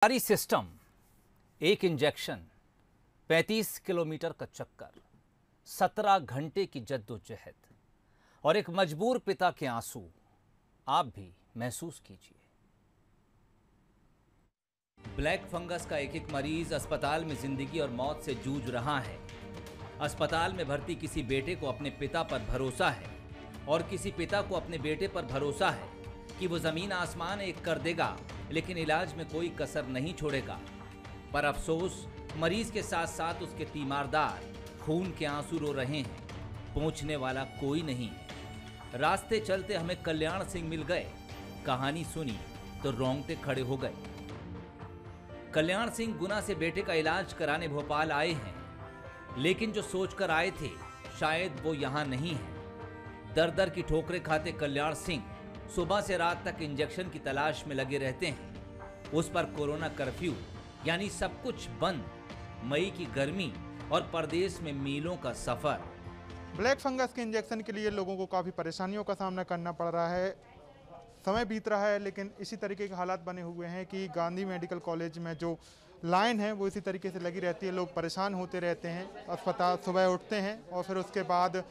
सारी सिस्टम, एक injection, 35 kilometre का चक्कर, 17 घंटे की जद्दोजहद और एक मजबूर पिता के आंसू आप भी महसूस कीजिए। ब्लैक फंगस का एक मरीज अस्पताल में जिंदगी और मौत से जूझ रहा है। अस्पताल में भर्ती किसी बेटे को अपने पिता पर भरोसा है और किसी पिता को अपने बेटे पर भरोसा है कि वो जमीन आसमान एक कर देगा, लेकिन इलाज में कोई कसर नहीं छोड़ेगा। पर अफसोस, मरीज के साथ साथ उसके तीमारदार खून के आंसू रो रहे हैं। पहुंचने वाला कोई नहीं है। रास्ते चलते हमें कल्याण सिंह मिल गए। कहानी सुनी तो रोंगटे खड़े हो गए। कल्याण सिंह गुना से बेटे का इलाज कराने भोपाल आए हैं, लेकिन जो सोचकर आए थे शायद वो यहाँ नहीं है। दर दर की ठोकरें खाते कल्याण सिंह सुबह से रात तक इंजेक्शन की तलाश में लगे रहते हैं। उस पर कोरोना कर्फ्यू यानी सब कुछ बंद, मई की गर्मी और परदेश में मीलों का सफर। ब्लैक फंगस के इंजेक्शन के लिए लोगों को काफ़ी परेशानियों का सामना करना पड़ रहा है। समय बीत रहा है, लेकिन इसी तरीके के हालात बने हुए हैं कि गांधी मेडिकल कॉलेज में जो लाइन है वो इसी तरीके से लगी रहती है। लोग परेशान होते रहते हैं। अस्पताल सुबह उठते हैं और फिर उसके बाद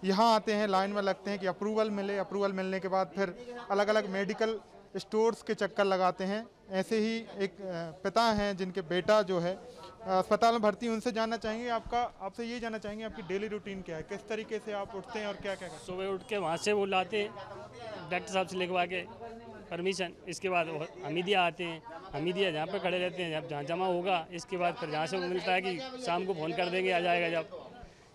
यहाँ आते हैं, लाइन में लगते हैं कि अप्रूवल मिले। अप्रूवल मिलने के बाद फिर अलग अलग मेडिकल स्टोर्स के चक्कर लगाते हैं। ऐसे ही एक पिता हैं जिनके बेटा जो है अस्पताल में भर्ती, उनसे जानना चाहेंगे आपसे ये जानना चाहेंगे आपकी डेली रूटीन क्या है, किस तरीके से आप उठते हैं और क्या क्या करते हैं? सुबह उठ के वहाँ से वो लाते हैं डॉक्टर साहब से लिखवा के परमिशन। इसके बाद वो हमीदिया आते हैं। हमीदिया जहाँ पे खड़े रहते हैं, जहाँ जमा होगा, इसके बाद फिर जहाँ से वो मिलता है कि शाम को फ़ोन कर देंगे, आ जाएगा जब,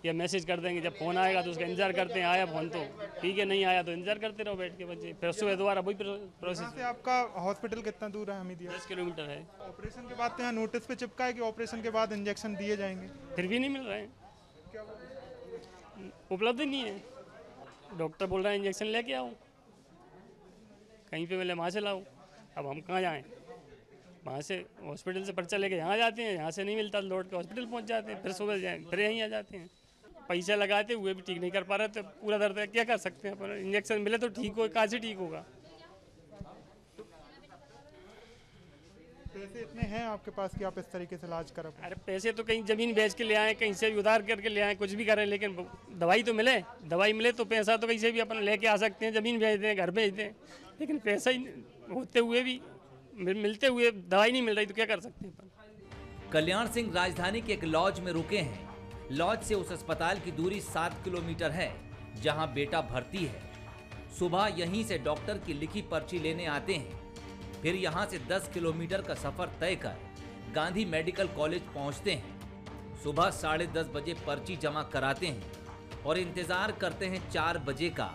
या मैसेज कर देंगे। जब फ़ोन आएगा तो उसका इंतजार करते हैं, आया फ़ोन तो ठीक है, नहीं आया तो इंतजार करते रहो बैठ के बच्चे। फिर सुबह दोबारा वही प्रोसेस। से आपका हॉस्पिटल कितना दूर है? हमीदिया 10 किलोमीटर है। ऑपरेशन के बाद तो यहाँ नोटिस पे चिपका है कि ऑपरेशन के बाद इंजेक्शन दिए जाएंगे, फिर भी नहीं मिल रहे हैं, उपलब्ध ही नहीं है। डॉक्टर बोल रहा है इंजेक्शन लेके आओ, कहीं पे मिले वहाँ से लाओ। अब हम कहाँ जाएँ? वहाँ से हॉस्पिटल से पर्चा लेके यहाँ जाते हैं, यहाँ से नहीं मिलता लौट के हॉस्पिटल पहुँच जाते हैं, फिर सुबह जाए फिर यहीं आ जाते हैं। पैसा लगाते हुए भी ठीक नहीं कर पा रहे, तो पूरा दर्द है, क्या कर सकते हैं? पर इंजेक्शन मिले तो ठीक हो, कहाँ से ठीक होगा? पैसे इतने हैं आपके पास कि आप इस तरीके से इलाज करा? अरे पैसे तो कहीं ज़मीन बेच के ले आए, कहीं से भी उधार करके ले आए, कुछ भी करें, लेकिन दवाई तो मिले। दवाई मिले तो पैसा तो कहीं से भी अपन लेके आ सकते हैं, ज़मीन बेच दें, घर बेच दें, लेकिन पैसा ही होते हुए भी, मिलते हुए दवाई नहीं मिल रही, तो क्या कर सकते हैं अपन? कल्याण सिंह राजधानी के एक लॉज में रुके हैं। लॉज से उस अस्पताल की दूरी 7 किलोमीटर है जहां बेटा भर्ती है। सुबह यहीं से डॉक्टर की लिखी पर्ची लेने आते हैं, फिर यहां से 10 किलोमीटर का सफर तय कर गांधी मेडिकल कॉलेज पहुंचते हैं। सुबह 10:30 बजे पर्ची जमा कराते हैं और इंतजार करते हैं 4 बजे का,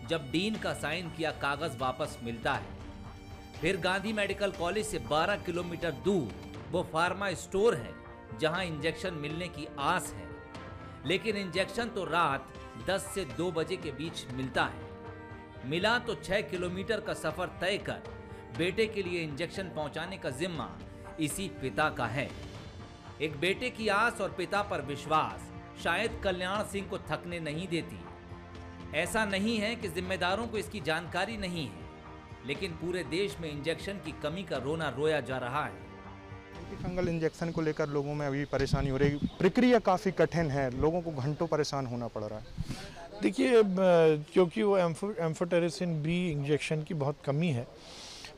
जब डीन का साइन किया कागज वापस मिलता है। फिर गांधी मेडिकल कॉलेज से 12 किलोमीटर दूर वो फार्मा स्टोर है जहां इंजेक्शन मिलने की आस है, लेकिन इंजेक्शन तो रात 10 से 2 बजे के बीच मिलता है। मिला तो 6 किलोमीटर का सफर तय कर बेटे के लिए इंजेक्शन पहुंचाने का जिम्मा इसी पिता का है। एक बेटे की आस और पिता पर विश्वास शायद कल्याण सिंह को थकने नहीं देती। ऐसा नहीं है कि जिम्मेदारों को इसकी जानकारी नहीं है, लेकिन पूरे देश में इंजेक्शन की कमी का रोना रोया जा रहा है। फंगल इंजेक्शन को लेकर लोगों में अभी परेशानी हो रही है। प्रक्रिया काफ़ी कठिन है, लोगों को घंटों परेशान होना पड़ रहा है। देखिए, क्योंकि वो एम्फोटेरिसिन बी इंजेक्शन की बहुत कमी है,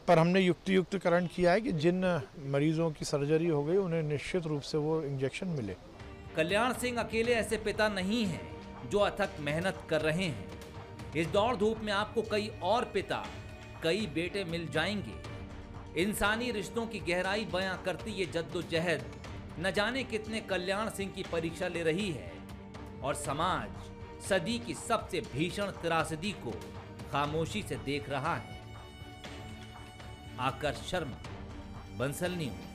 पर हमने युक्तिकरण किया है कि जिन मरीजों की सर्जरी हो गई उन्हें निश्चित रूप से वो इंजेक्शन मिले। कल्याण सिंह अकेले ऐसे पिता नहीं हैं जो अथक मेहनत कर रहे हैं। इस दौड़ धूप में आपको कई और पिता, कई बेटे मिल जाएंगे। इंसानी रिश्तों की गहराई बयां करती ये जद्दोजहद न जाने कितने कल्याण सिंह की परीक्षा ले रही है, और समाज सदी की सबसे भीषण त्रासदी को खामोशी से देख रहा है। आकर्ष शर्मा, बंसल न्यूज।